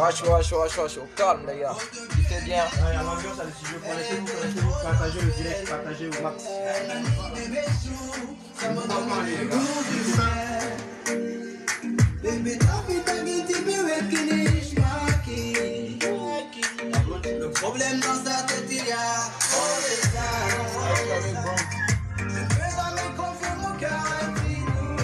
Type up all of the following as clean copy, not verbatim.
Wesh, au calme les gars. C'est bien. Ouais, à l'ambiance à le studio. Connaissez-vous, partagez le direct, partagez au max. Le problème dans sa tête, il y a trop de ça. Je peux jamais confier mon cœur à qui nous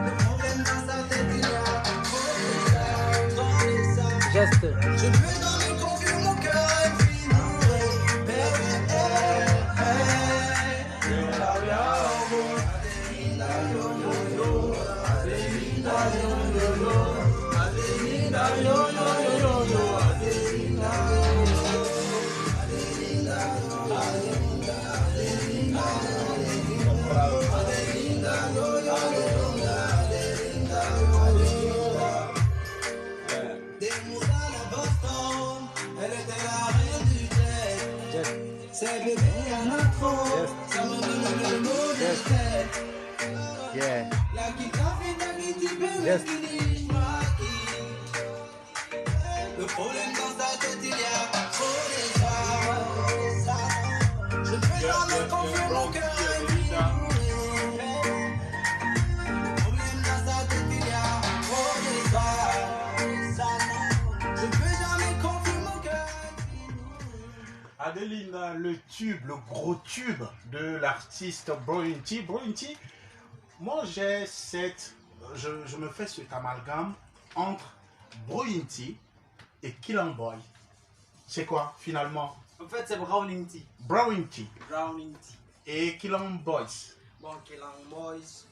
le problème dans sa tête, il y a trop de ça. Geste. Je peux jamais confier mon cœur à qui nous c'est bébé à notre ça me donne le mot de tête. Yeah. La guitare fait ta guitare, Yes. le problème dans sa tête, il y a trop de ça. Je peux jamais confier mon cœur à lui. Le problème dans sa tête, il y a trop de ça. Je peux jamais confier mon cœur à lui. Adeline, le tube, le gros tube de l'artiste Broyin T. Broyin T, moi j'ai je me fais cet amalgame entre Broyin T et Killing Boy. C'est quoi finalement? En fait, c'est Browning Tea. Broyin T Browning Tea. et Killing Boys. Bon, Kélan Boys.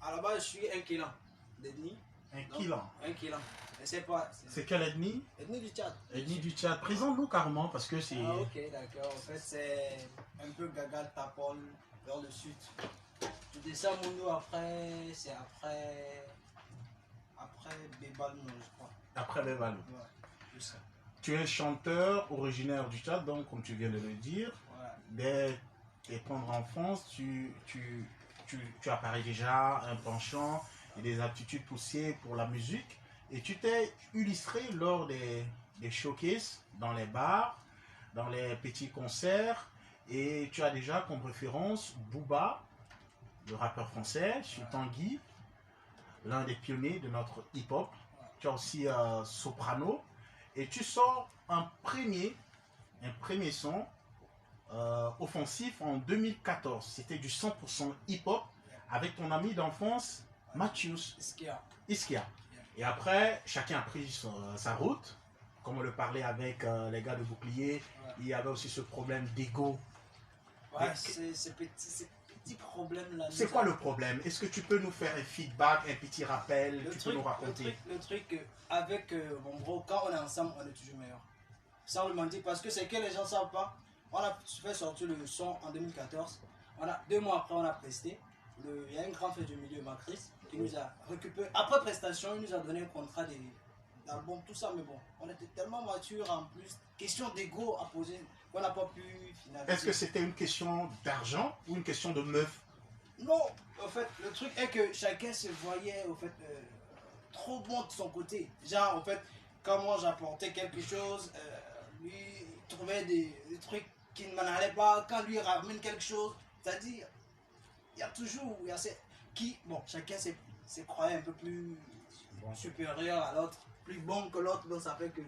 À la base, je suis un Kélan d'ethnie. Un Donc, Killing. Un Kélan. Je sais pas. C'est quelle ethnie? Ethnie du Tchad. Ethnie du Tchad. Présente-nous carrément parce que c'est... Ah, ok, d'accord. En fait, c'est un peu Gagal Tapol vers le sud. Tu descends Mounou après, c'est après. Après Bébalmo, je crois. Après Bevalou. Ouais, tout ça. Tu es chanteur originaire du Tchad, donc comme tu viens de le dire. Ouais. Dès tes tendre enfance, tu apparais déjà un penchant et des aptitudes poussées pour la musique. Et tu t'es illustré lors des showcases, dans les bars, dans les petits concerts. Et tu as déjà comme référence Booba, le rappeur français, Sultan Guy, l'un des pionniers de notre hip-hop. Tu as aussi Soprano. Et tu sors un premier son offensif en 2014. C'était du 100% hip-hop avec ton ami d'enfance, Mathius Iskia. Iskia. Et après, chacun a pris sa route. Comme on le parlait avec les gars de Bouclier, il y avait aussi ce problème d'ego. Ouais, ces petits problèmes là. C'est quoi le problème? Est-ce que tu peux nous faire un feedback, un petit rappel, tu peux nous raconter? Le truc, avec mon bro, quand on est ensemble, on est toujours meilleur. Sans le mentir, parce que c'est que les gens ne savent pas. On a fait sortir le son en 2014. 2 mois après, on a presté. Il y a un grand fait du milieu, Macris, qui nous a récupéré. Après prestation, il nous a donné un contrat d'album, tout ça. Mais bon, on était tellement mature en plus. Question d'ego à poser, qu'on n'a pas pu finaliser. Est-ce que c'était une question d'argent ou une question de meuf? Non, en fait, le truc est que chacun se voyait, au fait, trop bon de son côté. Genre, en fait, quand moi j'apportais quelque chose, lui il trouvait des trucs qui ne m'en allaient pas. Quand lui ramène quelque chose, c'est-à-dire, il y a toujours, bon, chacun se croyait un peu plus supérieur à l'autre, plus bon que l'autre, donc ça fait que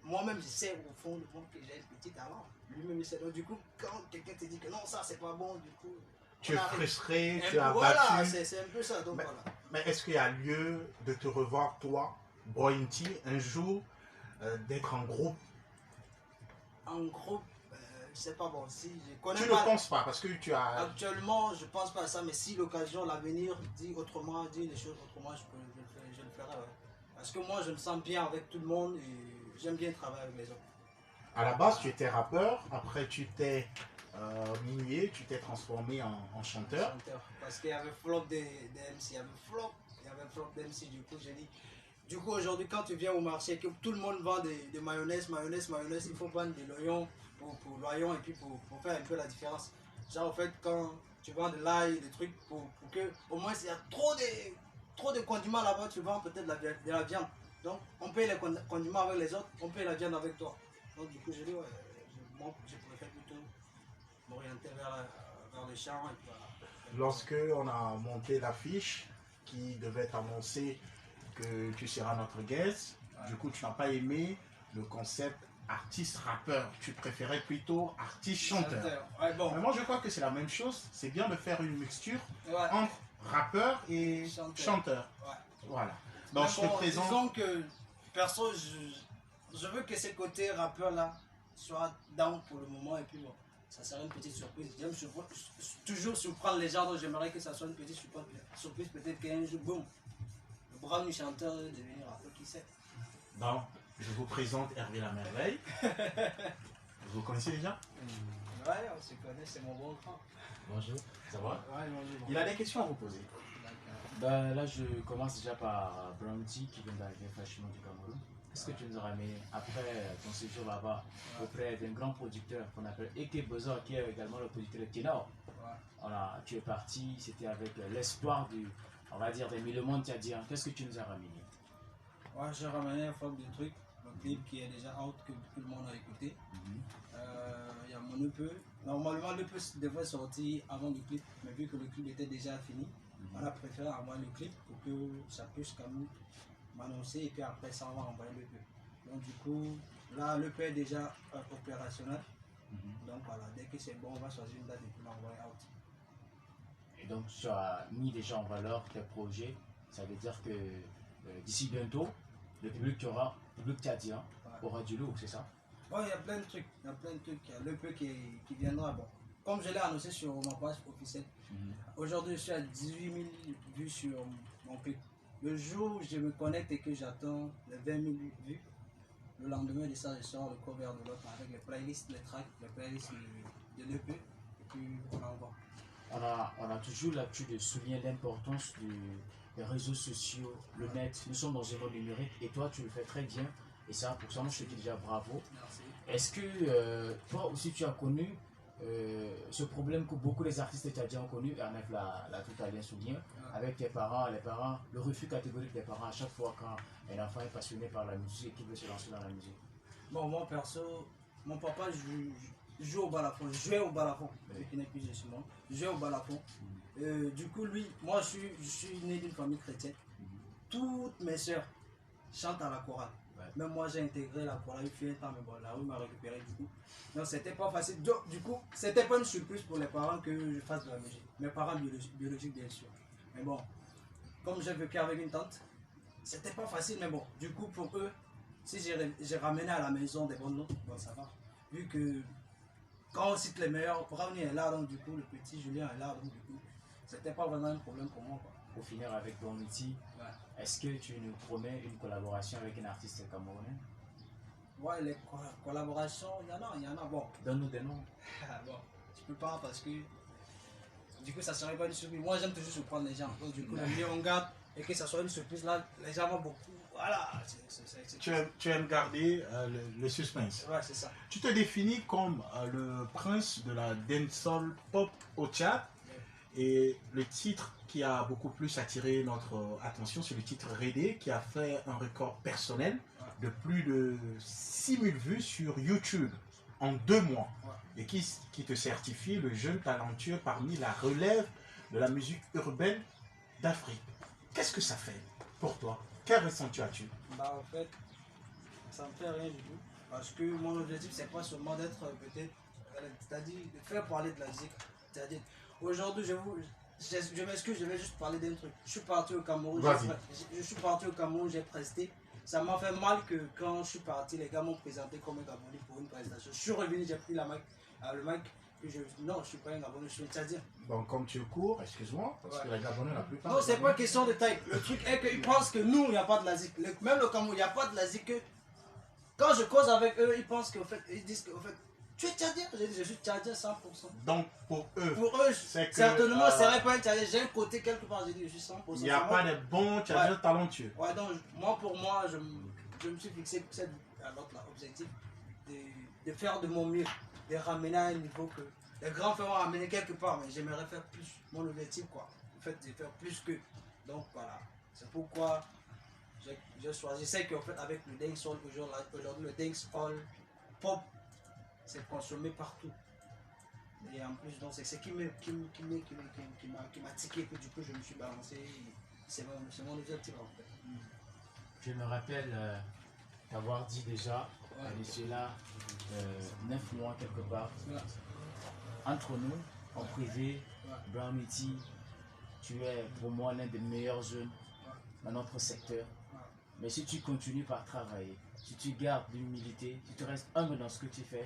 moi-même je sais au fond de moi que j'ai un petit talent. Lui-même il sait. Donc du coup, quand quelqu'un te dit que non, ça c'est pas bon, du coup. Tu es frustré, tu es Voilà, abattu. c'est un peu ça. Donc voilà. Mais est-ce qu'il y a lieu de te revoir, toi, Broyin T, un jour, d'être en groupe? En groupe, je sais pas, bon, si je connais Tu pas. ne penses pas, parce que tu as... Actuellement, je pense pas à ça, mais si l'occasion, l'avenir dit autrement, dit les choses autrement, je le ferai. Ouais. Parce que moi, je me sens bien avec tout le monde et j'aime bien travailler avec les autres. À la base, tu étais rappeur, après tu t'es mué, tu t'es transformé en chanteur. Parce qu'il y avait flop des MC, il y avait flop d'MC, du coup, j'ai dit. Du coup, aujourd'hui, quand tu viens au marché, que tout le monde vend des mayonnaise, il faut vendre des loyons pour loyons et puis pour faire un peu la différence. Genre, en fait, quand tu vends de l'ail, des trucs pour que, au moins, s'il y a trop de condiments là-bas, tu vends peut-être de la viande. Donc, on paye les condiments avec les autres, on paye la viande avec toi. Donc, du coup, je dis, ouais, moi, je préfère plutôt m'orienter vers les champs. Et puis, voilà. Lorsque on a monté l'affiche qui devait annoncer que tu seras notre guest, du coup, tu n'as pas aimé le concept artiste-rappeur. Tu préférais plutôt artiste-chanteur. Ouais, bon. Mais moi, je crois que c'est la même chose. C'est bien de faire une mixture Ouais. entre rappeur et chanteur. Ouais. Voilà. Donc, mais je te bon, présente. disons que, perso, je veux que ces côtés rappeurs-là soient down pour le moment. Et puis, bon, ça serait une petite surprise. J'aime toujours surprendre les gens, donc j'aimerais que ça soit une petite surprise. Peut-être qu'un jour, boum, le bras du chanteur devenir rappeur, qui sait. Donc, je vous présente Hervé La Merveille. Vous connaissez déjà? Ouais, on se connaît, c'est mon bon grand. Bonjour, ça va? Ouais, bonjour. Il a des questions à vous poser. Ben, là, je commence déjà par Brownie qui vient d'arriver fraîchement du Cameroun. Qu'est-ce que tu nous as ramené après ton séjour là-bas auprès d'un grand producteur qu'on appelle Eke Bozor, qui est également le producteur de Ténor? Voilà, tu es parti, c'était avec l'espoir on va dire, des mille mondes tchadiens. Qu'est-ce que tu nous as ramené? Ouais, j'ai ramené un forme de truc, un clip qui est déjà out, que tout le monde a écouté. Il y a mon EP. Normalement, l'EP devait sortir avant le clip, mais vu que le clip était déjà fini, on a préféré envoyer le clip pour que ça puisse quand même m'annoncer et puis après ça, on va envoyer l'EP. Donc, du coup, là, l'EP est déjà opérationnel. Donc, voilà, dès que c'est bon, on va choisir une date et puis l'envoyer out. Et donc, tu as mis déjà en valeur tes projets. Ça veut dire que d'ici bientôt, le public tchadien aura du lourd, c'est ça? Ouais, il y a plein de trucs. Il y a plein de trucs. Il y a l'EP qui viendra. Bon, comme je l'ai annoncé sur ma page officielle, aujourd'hui je suis à 18 000 vues sur mon clip. Le jour où je me connecte et que j'attends les 20 000 vues, le lendemain de ça, je sors le cover de l'autre avec les playlists, les tracks, les playlists de l'EP, et puis on envoie. On a toujours l'habitude de souligner l'importance des réseaux sociaux, le net. Nous sommes dans un monde numérique et toi, tu le fais très bien. Et ça, pour ça, moi, je te dis déjà bravo. Merci. Est-ce que toi aussi, tu as connu ce problème que beaucoup des artistes tchadiens ont connu, Ernest l'a tout à l'heure souligné, avec tes parents, le refus catégorique des parents à chaque fois quand un enfant est passionné par la musique et qu'il veut se lancer dans la musique? Bon, moi perso, mon papa joue au balafon, jouait au balafon, vu qu'il n'est plus chez moi, jouait au balafon. Du coup, lui, moi je suis né d'une famille chrétienne. Toutes mes soeurs chantent à la chorale. Même moi j'ai intégré la chorale, il fait un temps, mais bon, la rue m'a récupéré du coup. Donc c'était pas facile. Donc, du coup, c'était pas une surprise pour les parents que je fasse de la musique. Mes parents biologiques, bien sûr. Mais bon, comme j'ai vécu avec une tante, c'était pas facile, mais bon, du coup, pour eux, si j'ai ramené à la maison des bonnes notes, bon, ça va. Vu que quand on cite les meilleurs, Brownie est là, donc du coup, le petit Julien est là, donc du coup, c'était pas vraiment un problème pour moi, quoi. Pour finir avec Brownie, est-ce que tu nous promets une collaboration avec un artiste camerounais? Ouais, les collaborations, il y en a, bon. Donne-nous des noms. Bon, je peux pas parce que du coup ça serait pas une surprise. Moi j'aime toujours surprendre les gens. Donc du coup le mieux on garde et que ça soit une surprise là, les gens vont beaucoup. Voilà. Tu aimes garder le suspense. Ouais, c'est ça. Tu te définis comme le prince de la dancehall pop au Tchad. Et le titre qui a beaucoup plus attiré notre attention, c'est le titre Redé, qui a fait un record personnel de plus de 6000 vues sur YouTube en 2 mois. Et qui te certifie le jeune talentueux parmi la relève de la musique urbaine d'Afrique. Qu'est-ce que ça fait pour toi? Quel ressenti as-tu? Bah en fait, ça me fait rien du tout. Parce que mon objectif c'est pas seulement d'être peut-être, c'est-à-dire de faire parler de la musique. C'est-à-dire, aujourd'hui je m'excuse, je vais juste parler d'un truc. Je suis parti au Cameroun, j'ai presté. Ça m'a fait mal que quand je suis parti, les gars m'ont présenté comme un Gabonais pour une prestation. Je suis revenu, j'ai pris le mic, non, je suis pas un Gabonais, je suis un Tchadien. Donc comme tu es court, excuse-moi, parce que les Gabonais la plupart... Non, c'est pas question de taille. Le truc est qu'ils pensent que nous, il n'y a pas de la zik. Même le Cameroun, il n'y a pas de la zik. Quand je cause avec eux, ils pensent qu'au fait, ils disent qu'au fait, tu es Tchadien? Je dis, je suis Tchadien 100%. Donc pour eux, c'est que, certainement, ce serait pas un Tchadien. J'ai un côté quelque part, j'ai dit, je suis 100%. Il n'y a pas de bons Tchadiens talentueux. Ouais, donc pour moi, je me suis fixé l'objectif de faire de mon mieux, de ramener à un niveau que les grands feront ramener quelque part, mais j'aimerais faire plus. Mon objectif, quoi. En fait, de faire plus que. Donc voilà, C'est pourquoi j'ai choisi. Je sais qu'en fait, avec le dancehall, aujourd'hui, le dancehall pop, c'est consommé partout. Et en plus, donc, c'est ce qui m'a tiqué, que du coup, je me suis balancé. C'est mon objectif, en fait. Je me rappelle t'avoir dit déjà, d'ici là, 9 mois quelque part, entre nous, en privé, Brown Mitty, tu es pour moi l'un des meilleurs jeunes dans notre secteur. Mais si tu continues par travailler, si tu gardes l'humilité, si tu restes humble dans ce que tu fais,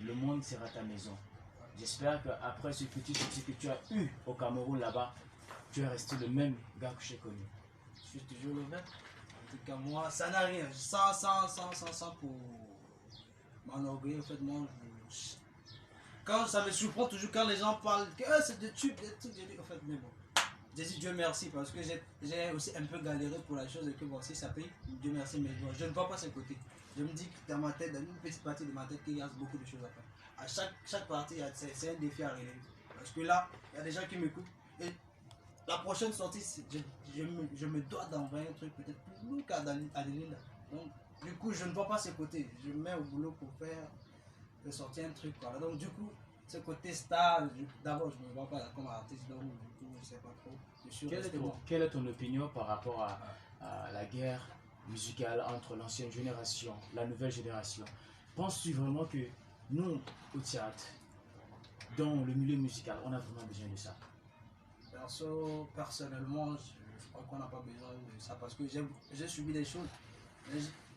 le monde sera ta maison. J'espère qu'après ce petit succès que tu as eu au Cameroun là-bas, tu es resté le même gars que j'ai connu. Je suis toujours le même. En tout cas, moi, ça n'a rien. Sans pour m'enorgueillir, en fait, moi, quand ça me surprend toujours quand les gens parlent que c'est des tubes, je dis, en fait, mais bon. Je dis Dieu merci parce que j'ai aussi un peu galéré pour la chose et que bon, si ça paye, Dieu merci, mais bon, je ne vois pas ce côté. Je me dis que dans ma tête, dans une petite partie de ma tête, qu'il y a beaucoup de choses à faire. À chaque partie, c'est un défi à relever. Parce que là, il y a des gens qui m'écoutent. Et la prochaine sortie, je me dois d'envoyer un truc peut-être plus lourd qu'Adeline. Donc, du coup, je ne vois pas ce côté. Je me mets au boulot pour faire, de sortir un truc. Voilà. Donc, du coup, ce côté star, d'abord, je ne me vois pas comme artiste. Donc, du coup, je ne sais pas trop. Quelle est ton opinion par rapport à la guerre musicale entre l'ancienne génération, la nouvelle génération? Penses-tu vraiment que nous, au théâtre, dans le milieu musical, on a vraiment besoin de ça? Personnellement, je crois qu'on n'a pas besoin de ça parce que j'ai subi des choses.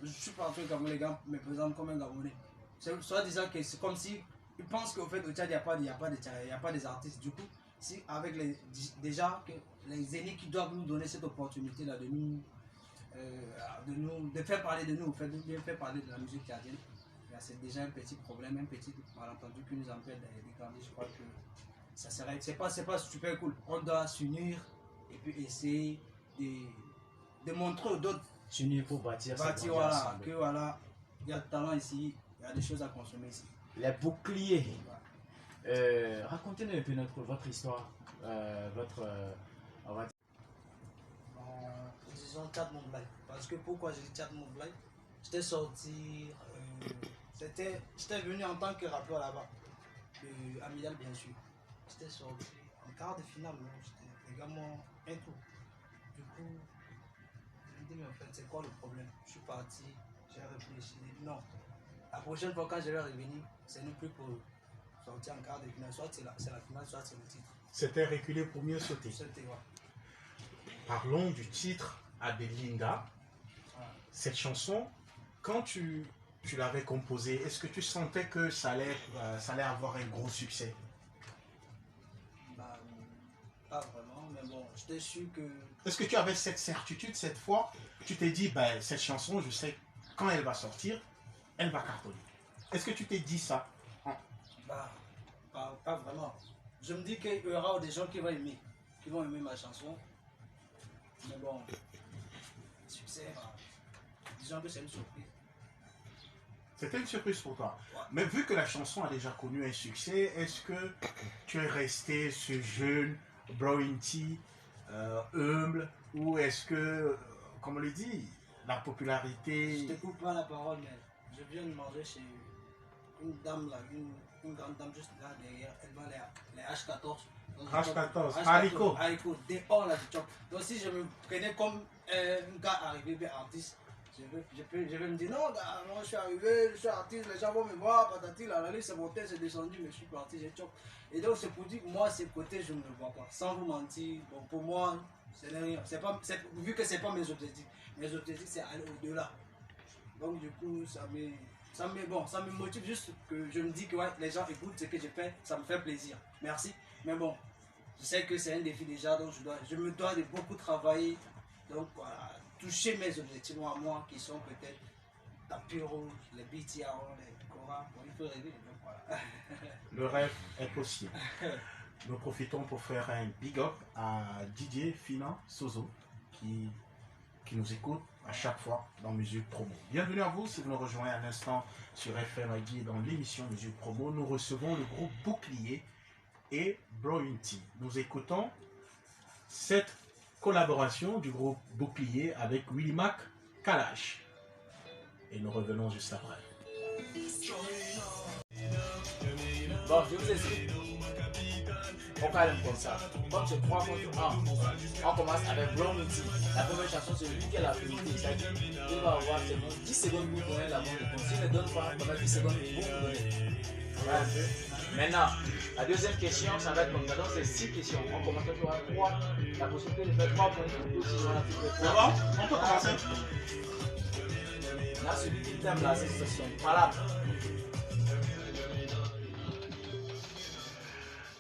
Je suis parti au Cameroun, les gars me présentent comme un Camerounais. Soit disant que c'est comme si ils pensent qu'au fait au Tchad, il n'y a pas des artistes. Du coup, si avec déjà que les aînés qui doivent nous donner cette opportunité là de faire parler de nous, de faire parler de la musique tchadienne, c'est déjà un petit problème, un petit malentendu qui nous empêche de grandir. Je crois que ça serait, c'est pas super cool. On doit s'unir et puis essayer de montrer aux autres. S'unir pour bâtir Voilà, que voilà, il y a du talent ici, il y a des choses à consommer ici. Les boucliers. Racontez-nous un peu votre histoire, on va dire. Disons Tchad Montblanc. Parce que pourquoi j'ai dit Tchad Montblanc? J'étais sorti, j'étais venu en tant que rappeur là-bas, Amidal bien sûr. J'étais sorti en quart de finale, j'étais également un tour. Du coup, je me dis, mais en fait, c'est quoi le problème? Je suis parti, j'ai réfléchi, j'ai dit non. La prochaine fois, quand je vais revenir, c'est non plus pour sortir en quart de finale. Soit c'est la finale, soit c'est le titre. C'était reculé pour mieux sauter. C'était, ouais. Parlons du titre Adelinda. Cette chanson, quand tu l'avais composée, est-ce que tu sentais que ça allait avoir un gros succès? Bah, pas vraiment, mais bon, j'étais sûr que... Est-ce que tu avais cette certitude cette fois? Tu t'es dit, ben, cette chanson, je sais quand elle va sortir, elle va cartonner. Est-ce que tu t'es dit ça? Bah, pas vraiment. Je me dis qu'il y aura des gens qui vont aimer ma chanson. Mais bon, succès, bah, disons que c'est une surprise. C'était une surprise pour toi. Ouais. Mais vu que la chanson a déjà connu un succès, est-ce que tu es resté ce jeune Brointy humble, ou est-ce que, comme on le dit, la popularité... Je te coupe pas la parole, mais je viens de manger chez une dame là, une grande dame juste là derrière. Elle vend les H14. H14, haricot. Haricot, dehors là du choc. Donc si je me prenais comme un gars arrivé, bien artiste, je vais me dire non, gars, moi je suis arrivé, je suis artiste, les gens vont me voir, patati, la liste c'est monté, c'est descendu, mais je suis parti, j'ai choc. Et donc c'est pour dire que moi, ces côtés, je ne le vois pas. Sans vous mentir, bon, pour moi, ce n'est rien. Vu que ce n'est pas mes objectifs. Mes objectifs, c'est aller au-delà. Donc du coup, ça me motive juste que je me dis que ouais, les gens écoutent ce que je fais, ça me fait plaisir. Merci. Mais bon, je sais que c'est un défi déjà, donc je me dois de beaucoup travailler. Donc voilà, toucher mes objectifs à moi, qui sont peut-être tapis rouge, les BTR, les Cora. Bon, il faut rêver, donc voilà. Le rêve est possible. Nous profitons pour faire un big up à Didier Fina Sozo qui nous écoute à chaque fois dans Musique Promo. Bienvenue à vous si vous nous rejoignez à l'instant sur FMID dans l'émission Musique Promo. Nous recevons le groupe Bouclier et Brointy. Nous écoutons cette collaboration du groupe Bouclier avec Willy Mac Kalash. Et nous revenons juste après. Bon, je vous explique. On calme comme ça. Comme c'est 3 contre 1, on commence avec Brown Mitty. La première chanson, c'est lui qui a la priorité. C'est-à-dire qu'il va avoir seulement 10 secondes pour donner la bonne réponse. S'il ne donne pas, on a 10 secondes pour vous donner. Voilà un peu. Maintenant, la deuxième question, ça va être comme ça. Donc, c'est 6 questions. On commence toujours à 3. La possibilité de faire 3 points pour si on a fait 3. Ça va? On peut commencer? Là, celui qui tape là, c'est son palable.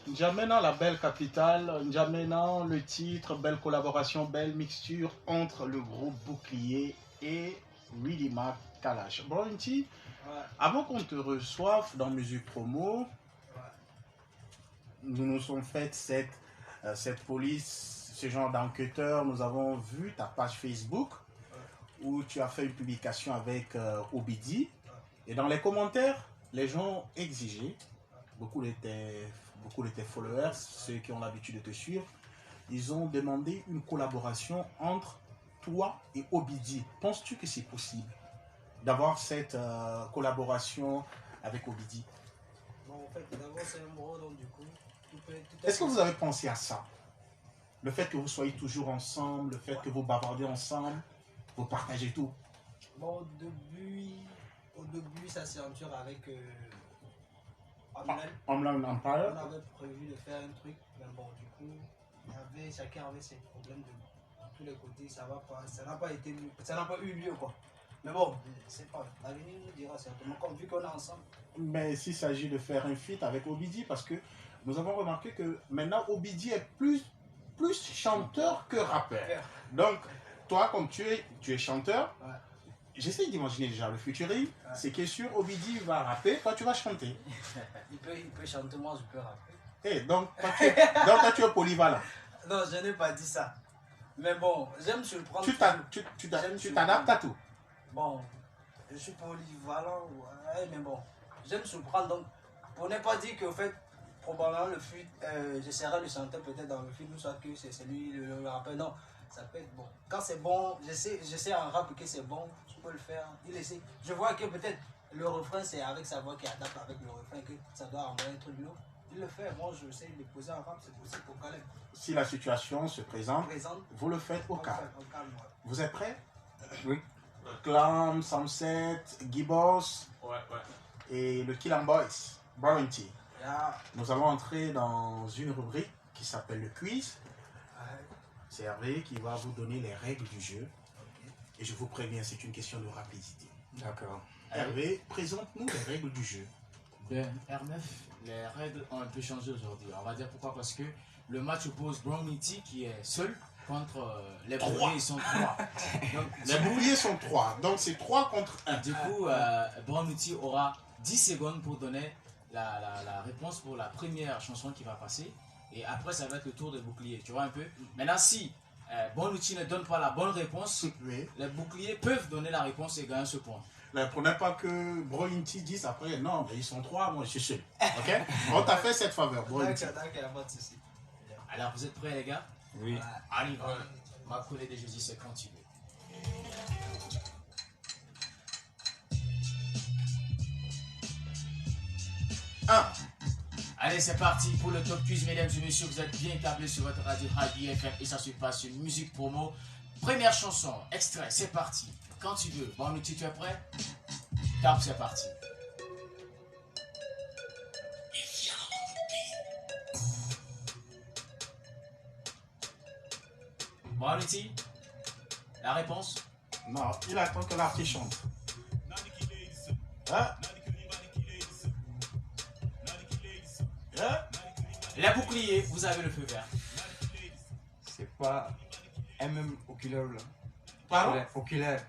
N'Djamena, la belle capitale, N'Djamena, le titre, belle collaboration, belle mixture entre le groupe Bouclier et Willy Mac Kalash. Brown T, avant qu'on te reçoive dans Musique Promo, nous nous sommes fait cette police, ce genre d'enquêteur. Nous avons vu ta page Facebook où tu as fait une publication avec Obidi. Et dans les commentaires, les gens exigeaient, beaucoup de tes followers, ceux qui ont l'habitude de te suivre, ils ont demandé une collaboration entre toi et Obidi. Penses-tu que c'est possible d'avoir cette collaboration avec Obidi? Bon, en fait, d'abord, c'est un bro, donc du coup, Est-ce que vous avez pensé à ça? Le fait que vous soyez toujours ensemble, le fait que vous bavardez ensemble, vous partagez tout. Bon, au début, ça s'aventure avec Homeland On Empire. avait prévu de faire un truc, mais bon, du coup, chacun avait ses problèmes de tous les côtés, ça n'a pas eu lieu, quoi. Mais bon, c'est pas, l'avenir nous dira certainement, comme vu qu'on est ensemble. Mais s'il s'agit de faire un feat avec Obidi, parce que nous avons remarqué que maintenant Obidi est plus chanteur que rappeur. Donc, toi, comme tu es chanteur, Ouais. j'essaie d'imaginer déjà le featuring, c'est que sur Obidi va rapper, toi tu vas chanter. Il peut chanter, moi je peux rapper. Et donc, toi tu es polyvalent. Non, je n'ai pas dit ça. Mais bon, j'aime surprendre. Tu t'adaptes à tout. Bon, je suis polyvalent, ouais, mais bon, j'aime surprendre. Donc, pour ne pas dire qu'au fait, probablement le feat, j'essaierai de chanter peut-être dans le film, soit que c'est lui le rappeur. Non, ça peut être bon. Quand c'est bon, je sais en rap que c'est bon, je peux le faire. Il essaie. Je vois que peut-être le refrain, c'est avec sa voix qui adapte avec le refrain, que ça doit envoyer un truc lourd. Il le fait. Moi, je sais le poser en rap, c'est possible pour Caleb. Si la situation se présente, vous le faites au calme. Ouais. Vous êtes prêts? Oui. Clam, Samset, Gibbos Ouais. et le Kill 'em Boys, Brown T. Là, Nous allons entrer dans une rubrique qui s'appelle le quiz. C'est Hervé qui va vous donner les règles du jeu. Et je vous préviens, c'est une question de rapidité. D'accord. Hervé, présente-nous les règles du jeu. Ben, R9, les règles ont un peu changé aujourd'hui. On va dire pourquoi, parce que le match oppose Brown Mitty qui est seul contre les boucliers, ils sont 3. Donc, Les boucliers sont 3, donc c'est 3 contre 1. du coup, Brown Mitty aura 10 secondes pour donner la réponse pour la première chanson qui va passer. Et après, ça va être le tour des boucliers. Tu vois un peu? Maintenant, si Brown Mitty ne donne pas la bonne réponse, Oui. les boucliers peuvent donner la réponse et gagner ce point. Ne prenez pas que Brown T dise après, non, mais ils sont 3, moi je suis seul. Ok? On t'a fait cette faveur, Brown T. d'accord, il n'y a pas de souci. Alors, vous êtes prêts, les gars? Oui. On y va. Ma collègue de Jésus, c'est quand tu veux. Allez, c'est parti pour le top quiz, mesdames et messieurs. Vous êtes bien câblés sur votre radio High FM et ça se passe sur Musique Promo. Première chanson, extrait, c'est parti. Quand tu veux. Bon, tu es prêt? Top, c'est parti. Bon, Lutti, la réponse? Non, il attend que l'artiste chante. Hein? Hein? La bouclier, vous avez le feu vert. C'est pas MM oculaire là. Pardon? Oculaire.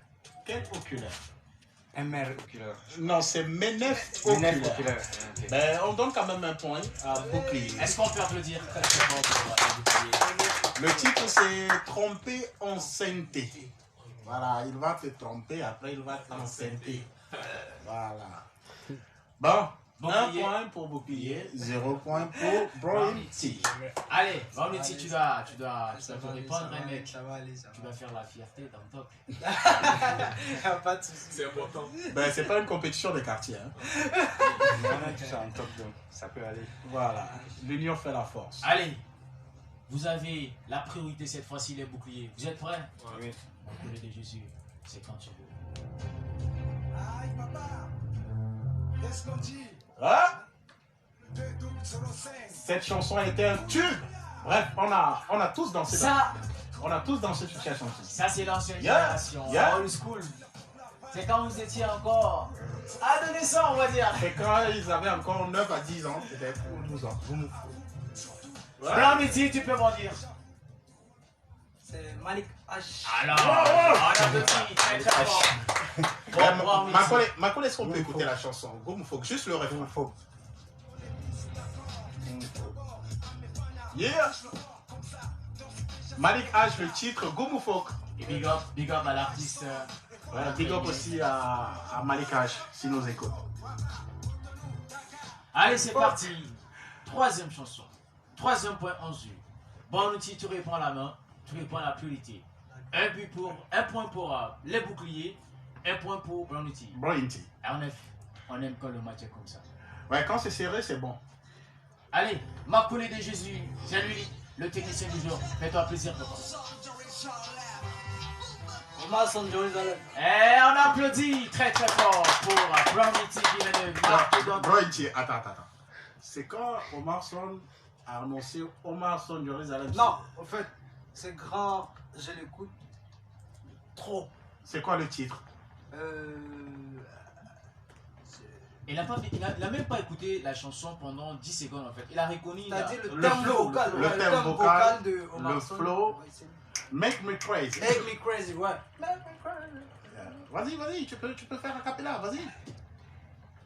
Quel oculaire? MR oculaire. Non, c'est Menef Menef oculaire. oculaire. Ok. Ben, on donne quand même un point à Bouclier. Est-ce qu'on peut applaudir? Le titre c'est Tromper enceinté. Voilà, il va te tromper, après il va t'enceinter. Voilà. Bon, 1 Bouclier. point pour bouclier, 0 point pour Brownie. Allez, Brownie, tu dois te répondre, hein, mec. Ça va aller, ça Tu va. dois faire la fierté dans le top. Pas de soucis. C'est important. Ben, c'est pas une compétition de quartier. Hein. On est tous en top, donc ça peut aller. Voilà, l'union fait la force. Allez, vous avez la priorité cette fois-ci, les boucliers. Vous êtes prêts? Oui. Mon de Jésus, c'est quand tu veux. Aïe papa, qu'est-ce qu'on dit? Ah, 2 doubles sur le 5. cette chanson était un tube. Bref, on a tous dansé. On a tous dansé sur cette chanson. Ça c'est l'ancienne Yeah, génération, yeah. old school. C'est quand vous étiez encore adolescent, on va dire. C'est quand ils avaient encore 9 à 10 ans, peut-être, ou 12 ans. Brownie, tu peux m'en dire. C'est Malik H. Alors, on applaudit très très fort. Bon, Brownie. Makole, est-ce qu'on peut écouter la chanson? Go Mufok, juste le refrain. Yeah! Malik H, le titre, Go Mufok. Et big up à l'artiste. Voilà, big up aussi à Malik H, s'il nous écoute. Allez, c'est parti. Troisième chanson. Troisième point en jeu. Brownie, tu réponds à la main. Tu réponds à la priorité. Un point pour les boucliers. Un point pour Brownie. Brownie. On aime quand le match est comme ça. Ouais, quand c'est serré, c'est bon. Allez, Makole de Jésus, c'est lui, le technicien du jour. Fais-toi plaisir, papa. Omar Son Jérusalem. Et on applaudit très très fort pour Brownie qui vient de marquer dans Brownie, attends. C'est quand Omar Son a annoncé Omar Son Jérusalem. Non, en fait, c'est grand, je l'écoute trop. C'est quoi le titre? Il n'a même pas écouté la chanson pendant 10 secondes en fait. Il a reconnu C'est-à-dire le le thème flow, vocal. le ouais, thème vocal, de Omar le Son. flow. Ouais, c'est- Make Me Crazy. Make me crazy, ouais. Make me crazy. Vas-y, tu peux faire un cappella, vas-y.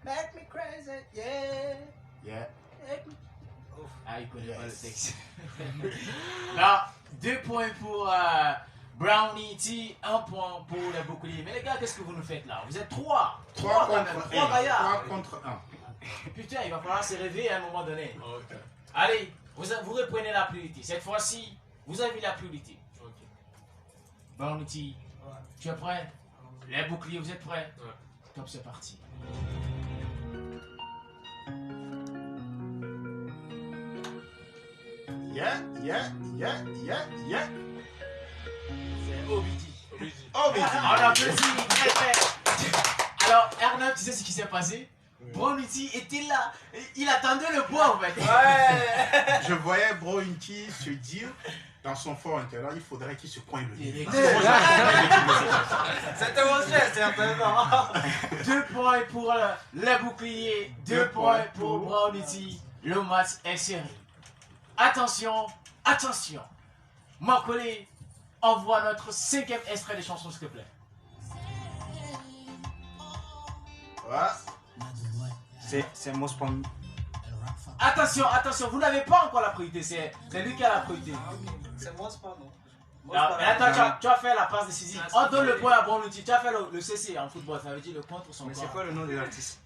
Make me crazy, yeah. Yeah. Make me... Ah, il connaît pas le Yes. texte. Là, 2 points pour Brownie T, 1 point pour les boucliers. Mais les gars, qu'est-ce que vous nous faites là? Vous êtes 3 3 quand même, contre 3 gaillards. 1. 3 contre 1. Putain, il va falloir se réveiller à un moment donné. Ok. Allez, vous reprenez la priorité. Cette fois-ci, vous avez la priorité. Ok. Brownie T, Ouais. tu es prêt? Les boucliers, vous êtes prêts? Ouais. Top, c'est parti. Yeah. C'est Obidi. Oh, mais On applaudit très très. Alors, Ernest, tu sais ce qui s'est passé? Brownie T était là. Il attendait le point en fait. Ouais. je voyais Brownie se dire dans son fort intérieur, il faudrait qu'il se cogne le nez. C'était mon geste, certainement. 2 points pour les boucliers, 2 points pour Brownie T. Le match est serré. Attention, attention. Makole, envoie notre 5e extrait de chanson s'il te plaît. Ouais. C'est Mospam. Attention, attention, vous n'avez pas encore la priorité, c'est lui qui a la priorité. C'est moi, c'est pas non. Moi, Non, c'est mais pas attends, tu as fait la passe décisive. On donne le point à Brownie T. Tu as fait le CC en football, ça veut dire le contre son Mais c'est corps. quoi le nom de l'artiste?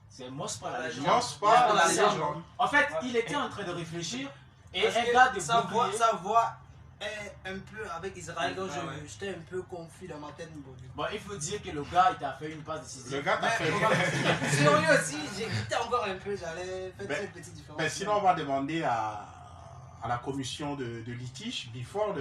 C'est Mospa la légende. Mospa la légende. En fait, il était en train de réfléchir et Parce un que gars de sa bouclier. voix est un peu avec Israël, donc Ah ouais. j'étais un peu confus dans ma tête. Bon, il faut dire que le gars, il t'a fait une passe décisive. Le gars t'a fait. Sinon, lui aussi, j'écoutais encore un peu, j'allais faire cette petite différence. Mais sinon, on va demander à la commission de litige, Before,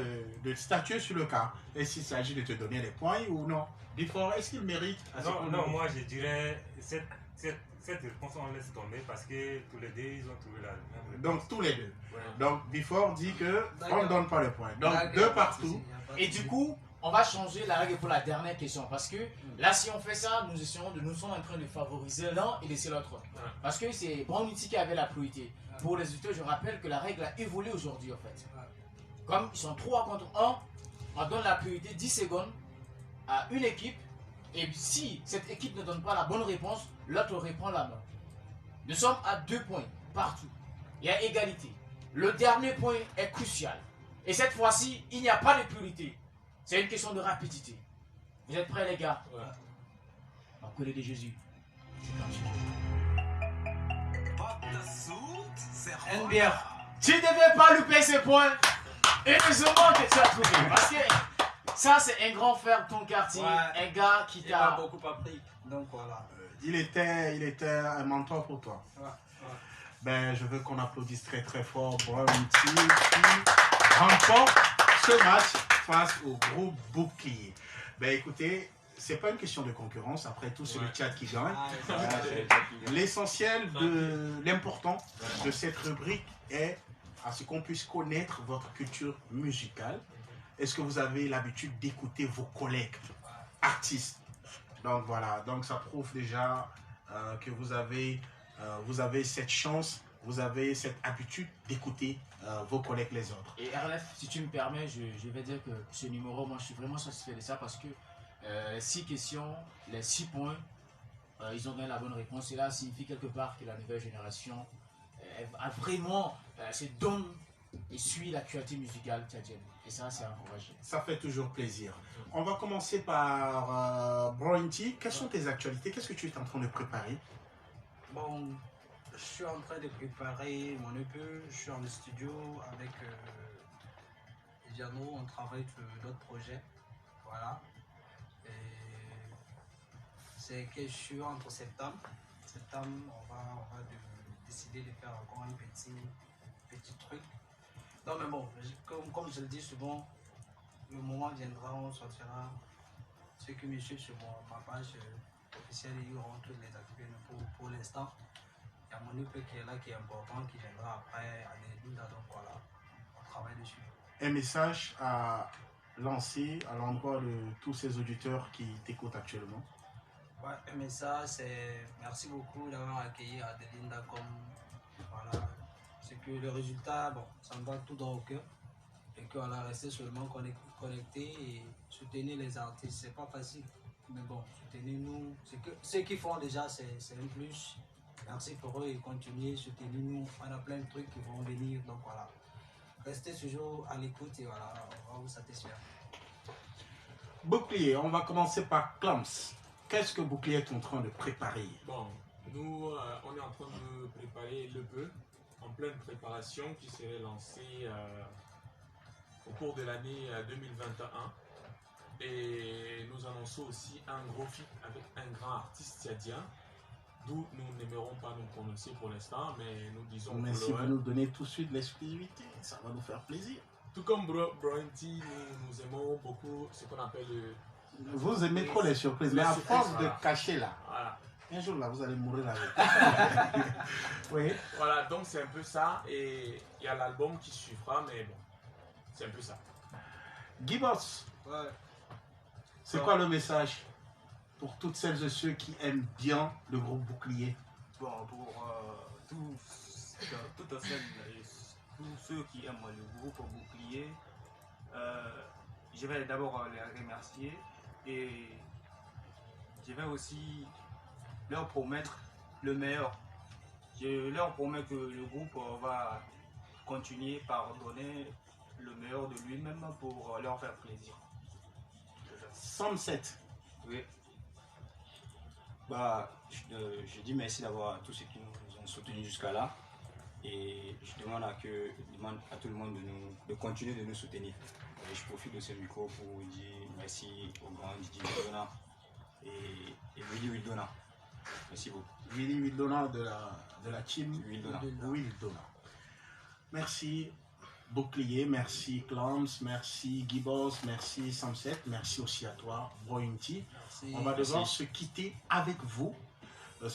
de statuer sur le cas. Est-ce qu'il s'agit de te donner les points ou non? Before, est-ce qu'il mérite à ce Non, qu'on- non, moi je dirais cette réponse on laisse tomber parce que tous les deux ils ont trouvé la même réponse. Donc, tous les deux. Ouais. Donc, Before dit que on D'accord. ne donne pas le point. Donc, D'accord, 2 y a pas de partout. souci, y a pas de Et souci. du coup, on va changer la règle pour la dernière question. Parce que là, si on fait ça, nous sommes en train de favoriser l'un et laisser l'autre. Parce que c'est Brownie T qui avait la priorité. Pour les auditeurs, je rappelle que la règle a évolué aujourd'hui en fait. Comme ils sont 3 contre 1, on donne la priorité 10 secondes à une équipe. Et si cette équipe ne donne pas la bonne réponse, l'autre reprend la main. Nous sommes à 2 points partout. Il y a égalité. Le dernier point est crucial. Et cette fois-ci, il n'y a pas de priorité. C'est une question de rapidité. Vous êtes prêts les gars? Ouais. On connaît de Jésus. C'est quand tu veux. Une bière. Tu ne devais pas louper ces points. Heureusement que tu as trouvé. Parce que ça, c'est un grand frère de ton quartier. Ouais. Un gars qui Il m'a t'a... beaucoup appris. Donc voilà. Il était un mentor pour toi. Ouais, ouais. Ben, je veux qu'on applaudisse très très fort Brownie qui remporte ce match face au groupe Bouclier. Ben écoutez, c'est pas une question de concurrence, après tout c'est le chat qui gagne. L'essentiel de l'important de cette rubrique est à ce qu'on puisse connaître votre culture musicale. Est-ce que vous avez l'habitude d'écouter vos collègues artistes? Donc voilà, donc ça prouve déjà que vous avez cette chance, vous avez cette habitude d'écouter vos collègues les autres. Et RLF, si tu me permets, je vais dire que ce numéro, moi je suis vraiment satisfait de ça parce que 6 questions, les 6 points, ils ont donné la bonne réponse. Et là, ça signifie quelque part que la nouvelle génération a vraiment ce don et suit l'actualité musicale tchadienne. Et ça, c'est encouragé. Ça fait toujours plaisir. On va commencer par Brownie. Quelles sont tes actualités? Qu'est-ce que tu es en train de préparer? Bon, je suis en train de préparer mon EP. Je suis en studio avec Diano. On travaille sur d'autres projets. Voilà. Et c'est que je suis entre septembre. Septembre, on va décider de faire encore un petit truc. Non mais bon, comme je le dis souvent, le moment viendra, on sortira. Ceux qui me suivent sur ma page officielle, ils auront toutes les activités pour l'instant. Il y a mon EP qui est là, qui est important, qui viendra après à Linda, donc voilà, on travaille dessus. Un message à lancer à l'endroit de tous ces auditeurs qui t'écoutent actuellement? Ouais, un message, c'est merci beaucoup d'avoir accueilli Adelinda comme voilà. C'est que le résultat, bon, ça me va tout dans le cœur. Et qu'on a resté seulement connecté et soutenir les artistes. C'est pas facile. Mais bon, soutenez-nous. Ce qu'ils font déjà, c'est un plus. Merci pour eux et continuez, soutenez-nous. On a plein de trucs qui vont venir. Donc voilà. Restez toujours à l'écoute et voilà, on va vous satisfaire. Bouclier, on va commencer par Clams. Qu'est-ce que Bouclier est en train de préparer? Bon, nous, on est en train de préparer l'EP en pleine préparation qui serait lancé au cours de l'année 2021. Et nous annonçons aussi un gros feat avec un grand artiste tchadien, d'où nous n'aimerons pas nous prononcer pour l'instant, mais nous disons... Mais si vous nous donnez tout de suite l'exclusivité, ça va nous faire plaisir. Tout comme Brownie, nous aimons beaucoup ce qu'on appelle le... Vous aimez trop les surprises, mais à force de cacher là, voilà. Un jour là, vous allez mourir avec. Oui. Voilà, donc c'est un peu ça, et il y a l'album qui suivra, mais bon, c'est un peu ça. Gibbos, Ouais. c'est quoi le message pour toutes celles et ceux qui aiment bien le groupe Bouclier? Bon, pour tous ceux qui aiment le groupe Bouclier, je vais d'abord les remercier et je vais aussi leur promettre le meilleur. Je leur promets que le groupe va continuer par donner le meilleur de lui-même pour leur faire plaisir. Sunset. Oui. Bah, je dis merci d'avoir à tous ceux qui nous ont soutenus jusqu'à là. Et je demande à tout le monde de continuer de nous soutenir. Et je profite de ce micro pour dire merci au grand Didier Wildona et Willy Wildona. Merci beaucoup. Willy Wildona de la team Wildona. Wildona. Merci Bouclier, merci Clams, merci Gibbos, merci Sunset, merci aussi à toi, Brownie. On va devoir se quitter avec vous sur